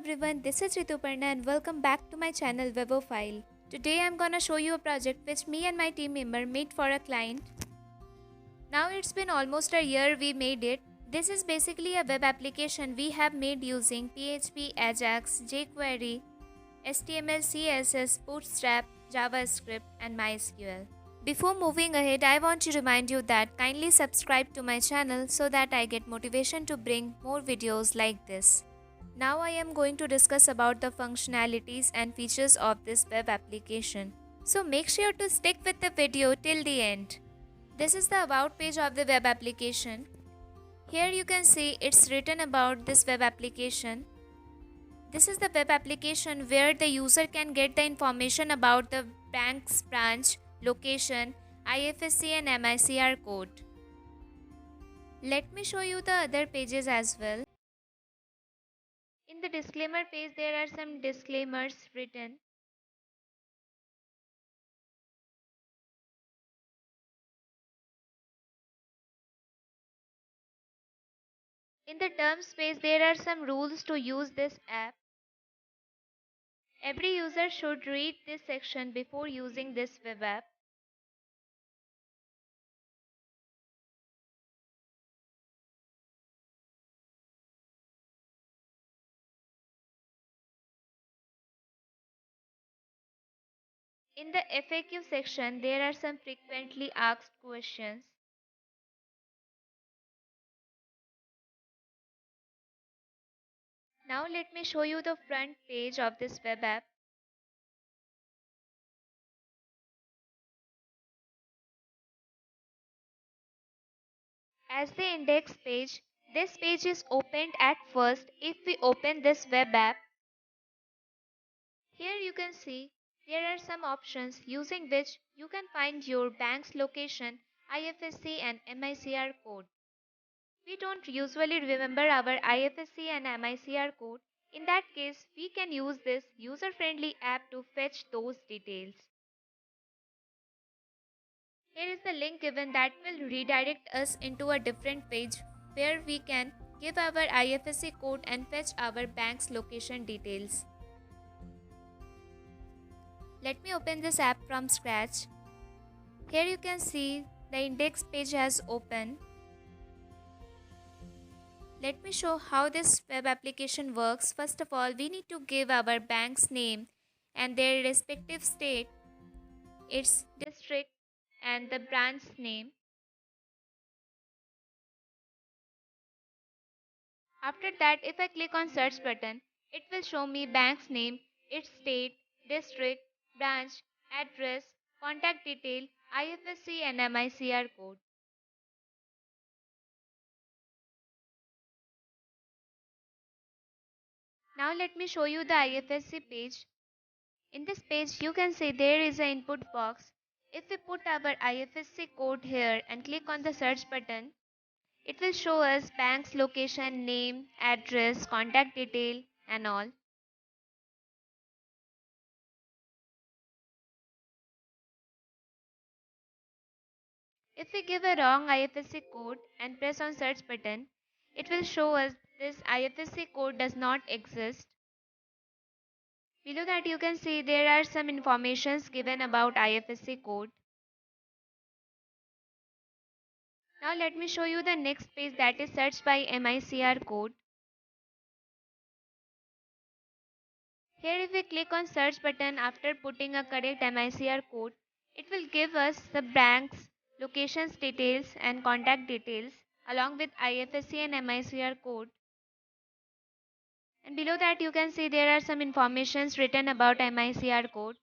everyone, this is Rituparna and welcome back to my channel Webofile. Today I'm gonna show you a project which me and my team member made for a client. Now it's been almost a year we made it. This is basically a web application we have made using PHP, Ajax, jquery, HTML, CSS, Bootstrap, JavaScript and MySql. Before moving ahead, I want to remind you that kindly subscribe to my channel so that I get motivation to bring more videos like this. Now I am going to discuss about the functionalities and features of this web application. So make sure to stick with the video till the end. This is the about page of the web application. Here you can see it's written about this web application. This is the web application where the user can get the information about the bank's branch, location, Ifsc and MICR code. Let me show you the other pages as well. In the disclaimer page, there are some disclaimers written. In the terms page, there are some rules to use this app. Every user should read this section before using this web app. In the FAQ section, there are some frequently asked questions. Now let me show you the front page of this web app. As the index page, this page is opened at first if we open this web app. Here you can see there are some options using which you can find your bank's location, IFSC and MICR code. We don't usually remember our IFSC and MICR code. In that case, we can use this user-friendly app to fetch those details. Here is the link given that will redirect us into a different page where we can give our IFSC code and fetch our bank's location details. Let me open this app from scratch. Here you can see the index page has opened. Let me show how this web application works. First of all, we need to give our bank's name and their respective state, its district and the branch name. After that, if I click on search button, it will show me bank's name, its state, district, branch, address, contact detail, IFSC and MICR code. Now let me show you the IFSC page. In this page, you can see there is an input box. If we put our IFSC code here and click on the search button, it will show us bank's location, name, address, contact detail and all. If we give a wrong IFSC code and press on search button, it will show us this IFSC code does not exist. Below that you can see there are some informations given about IFSC code. Now let me show you the next page that is searched by MICR code. Here if we click on search button after putting a correct MICR code, it will give us the bank's locations details and contact details along with IFSC and MICR code. And below that you can see there are some informations written about MICR code.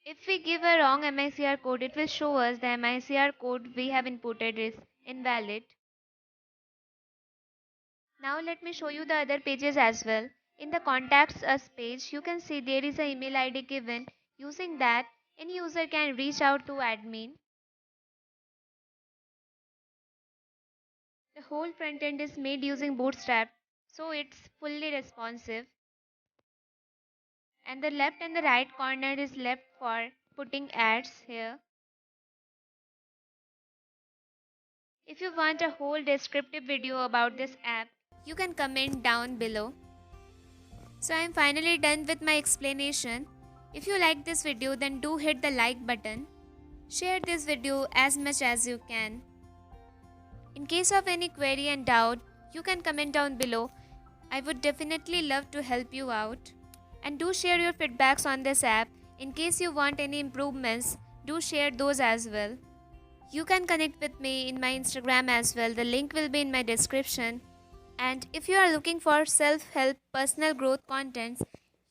If we give a wrong MICR code, it will show us the MICR code we have inputted is invalid. Now let me show you the other pages as well. In the contacts us page, you can see there is an email ID given. Using that, any user can reach out to admin. The whole front end is made using Bootstrap, so it's fully responsive. And the left and the right corner is left for putting ads here. If you want a whole descriptive video about this app, you can comment down below. So I am finally done with my explanation. If you like this video, then do hit the like button. Share this video as much as you can. In case of any query and doubt, you can comment down below. I would definitely love to help you out. And do share your feedbacks on this app. In case you want any improvements, do share those as well. You can connect with me in my Instagram as well. The link will be in my description. And if you are looking for self-help personal growth contents,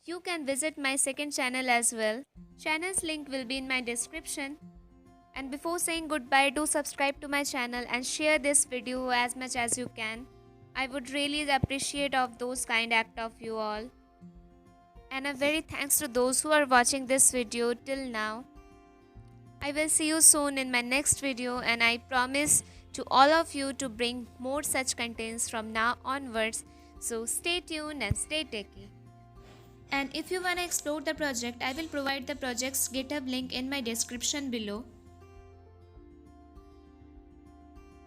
you can visit my second channel as well. Channel's link will be in my description. And before saying goodbye, do subscribe to my channel and share this video as much as you can. I would really appreciate of those kind act of you all. And a very thanks to those who are watching this video till now. I will see you soon in my next video, and I promise to all of you to bring more such contents from now onwards. So stay tuned and stay techy. And if you wanna explore the project, I will provide the project's GitHub link in my description below.